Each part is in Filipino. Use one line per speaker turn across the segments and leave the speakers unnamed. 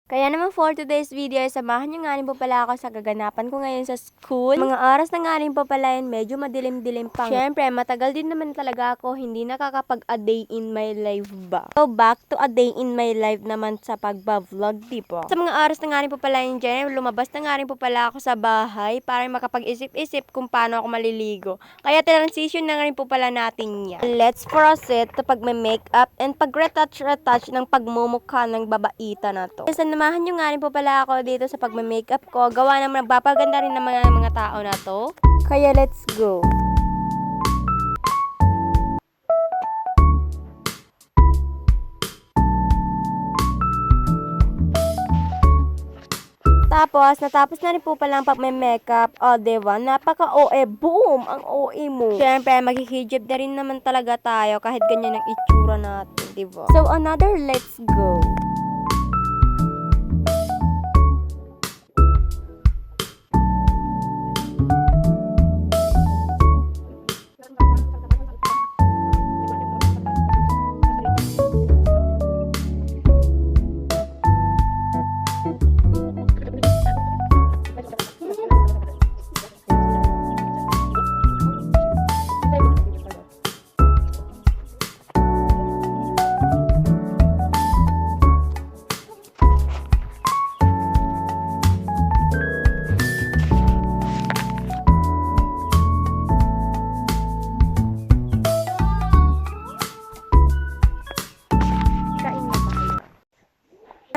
Kaya naman for today's video ay samahan niyo nga rin po pala ako sa kaganapan ko ngayon sa school. Mga oras na nga rin po pala yun, medyo madilim-dilim pa. Siyempre, matagal din naman talaga ako hindi nakakapag a day in my life ba. So, back to a day in my life naman sa pagba-vlog, di po. Sa mga oras na nga rin po pala yun dyan, lumabas na nga rin po pala ako sa bahay para makapag-isip-isip kung paano ako maliligo. Kaya transition na nga rin po pala natin yan. Let's proceed to pag-makeup and pag-retouch ng pagmumukha ng babaita na to. Samahan nyo nga rin po pala ako dito sa pagme-makeup ko. Gawa naman, nagpapaganda rin ng mga tao na to. Kaya let's go! Tapos, natapos na rin po pala ang pag-makeup. O, diba? Napaka-OA. Boom! Ang OA mo. Siyempre, maghihijab na rin naman talaga tayo kahit ganyan ang itsura natin, diba? So, another let's go!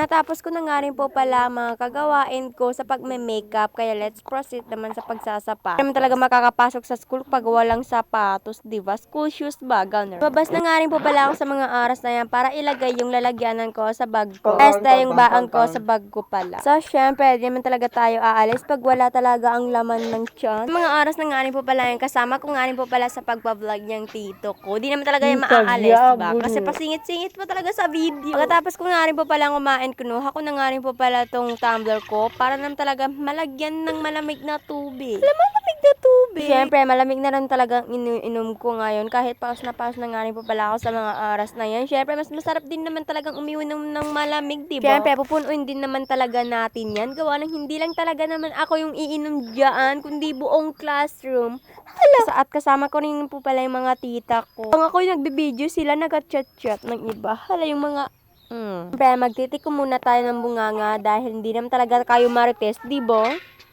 Natapos ko na nga rin po pala mga kagawain ko sa pagme-makeup, kaya let's proceed naman sa pagsasapa. Hindi naman talaga makakapasok sa school pag walang sapatos, diba? School shoes ba? Ganun. Babas na nga rin po pala ako sa mga oras na yan para ilagay yung lalagyanan ko sa bag ko. Basta yung baon ko sa bag ko pala. So, syempre, di naman talaga tayo aalis pag wala talaga ang laman ng tiyan. Mga oras na nga rin po pala yan, kasama ko nga rin po pala sa pagpa-vlog niyang tito ko. Di naman talaga yung maaalis ba? Kasi pasingit-singit po talaga sa video. Pagkatapos ko nga rin po pala kumain, kinuha ko na nga rin po pala tong tumbler ko para naman talaga malagyan ng malamig na tubig. Malamig na tubig? Siyempre, malamig na rin talaga ininom ko ngayon kahit paus na nga rin po pala ako sa mga oras na yan. Siyempre, mas masarap din naman talagang uminom ng malamig, diba? Siyempre, pupunuin din naman talaga natin yan. Gawa ng hindi lang talaga naman ako yung iinom dyan, kundi buong classroom. Hala! At kasama ko rin po pala yung mga tita ko. Kung ako yung nagbibideo, sila nag-chat-chat ng iba. Hala, yung mga Siyempre, magtitiko muna tayo ng bunganga dahil hindi naman talaga kayo marites, di ba?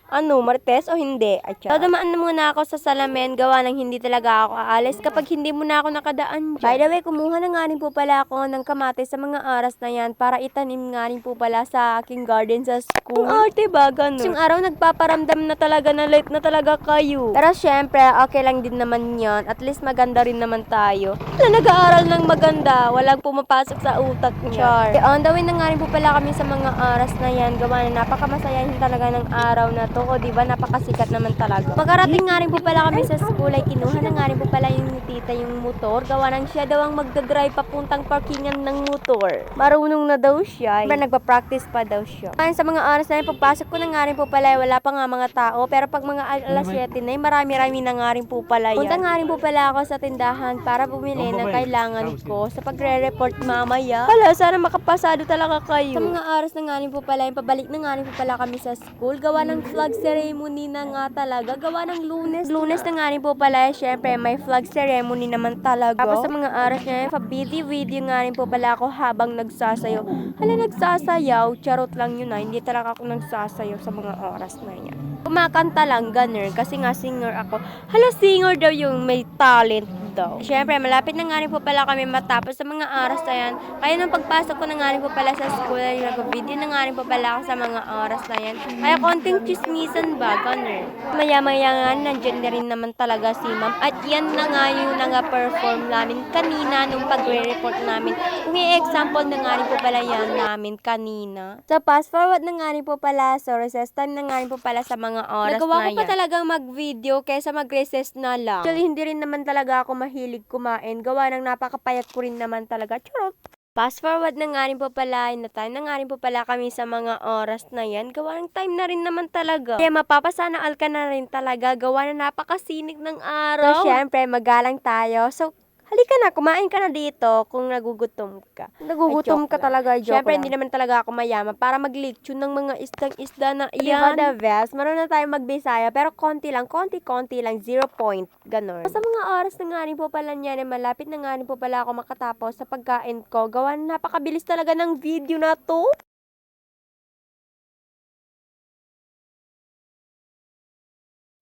Ano, marites o hindi? So, dumaan na muna ako sa salamin, gawa ng hindi talaga ako aalis kapag hindi muna ako nakadaan dyan. By the way, kumuha na nga rin po pala ako ng kamatis sa mga oras na yan para itanim nga rin po pala sa aking garden sa school. Ang arte ba, ganun? Yung araw, nagpaparamdam na talaga na late na talaga kayo. Pero syempre, okay lang din naman yan. At least maganda rin naman tayo. Na nag-aaral ng maganda, walang pumapasok sa utak niya. On the way na nga rin po pala kami sa mga oras na yan, gawa na napakamasayahin talaga ng araw na to. O, diba? Napakasikat naman talaga. Pagkarating nga rin po pala kami sa school ay kinuha na nga rin po pala yung tita yung motor. Gawa nang siya daw ang magdadrive papuntang parkingan ng motor. Marunong na daw siya. Diba, nagpa-practice pa daw siya. Ngayon sa mga oras na yun, pagpasok ko na nga rin po pala, wala pa nga mga tao. Pero pag mga alas 7 na yun, marami-rami na nga rin po pala yan. Punta nga rin po pala ako sa tindahan para bumili ng kailangan ko sa pagre-report mamaya. Hala, sana makapasado talaga kayo. Sa mga oras na nga rin po pala, pabalik na nga rin po pala kami sa school. Gawa ng flag ceremony na nga talaga. Gawa ng Lunes. Lunes na nga rin po pala, syempre may flag ceremony naman talaga. Tapos sa mga oras na yun, pa-video nga rin po pala ako habang nagsasayaw. Hala, nagsasayaw. Charot lang yun hindi talaga ako nagsasayaw sa mga oras na yan. Kumakanta lang, ganun. Kasi nga singer ako. Hala, singer daw yung may talent daw. Siyempre, malapit na nga rin po pala kami matapos sa mga oras na yan. Kaya nung pagpasok ko na nga rin po pala sa school, ay nag-video na nga rin po pala ako sa mga oras na yan. Kaya konting chismisan ba, ganun. Maya-maya nga, nandiyan na rin naman talaga si ma'am. At yan na nga yung nanga-perform namin kanina nung pagre-report namin. Kung i-example na nga rin po pala yan namin kanina. So, fast forward na nga rin po pala. So, recess time na nga rin po pala sa mga oras na yan. Nagawa ko pa talagang mag-video kaysa mag-recess na lang. Actually, hindi rin naman talaga ako mahilig kumain. Gawa ng napakapayat ko rin naman talaga. Charot! Fast forward na nga rin po pala, na time na nga rin po pala kami sa mga oras na yan. Gawa ng time na rin naman talaga. Kaya mapapasana all ka na rin talaga. Gawa na napakasinig ng araw. So, syempre, magalang tayo. So, Halika na, kumain ka na dito kung nagugutom ka. Nagugutom ka talaga, joke Siyempre, hindi naman talaga ako mayaman para mag-lechon ng mga isdang-isda na iyan. Diba the best? Marunong na tayo magbisaya, pero konti lang, konti-konti lang, 0 point, ganon. Sa mga oras na nga rin po pala niyan, malapit na nga rin po pala ako makatapos sa pagkain ko. Gawa napakabilis talaga ng video na to.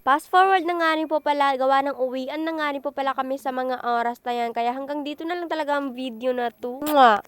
Fast forward na nga rin po pala, gawa ng uwian na nga rin po pala kami sa mga oras na yan. Kaya hanggang dito na lang talaga ang video na to. Mwah!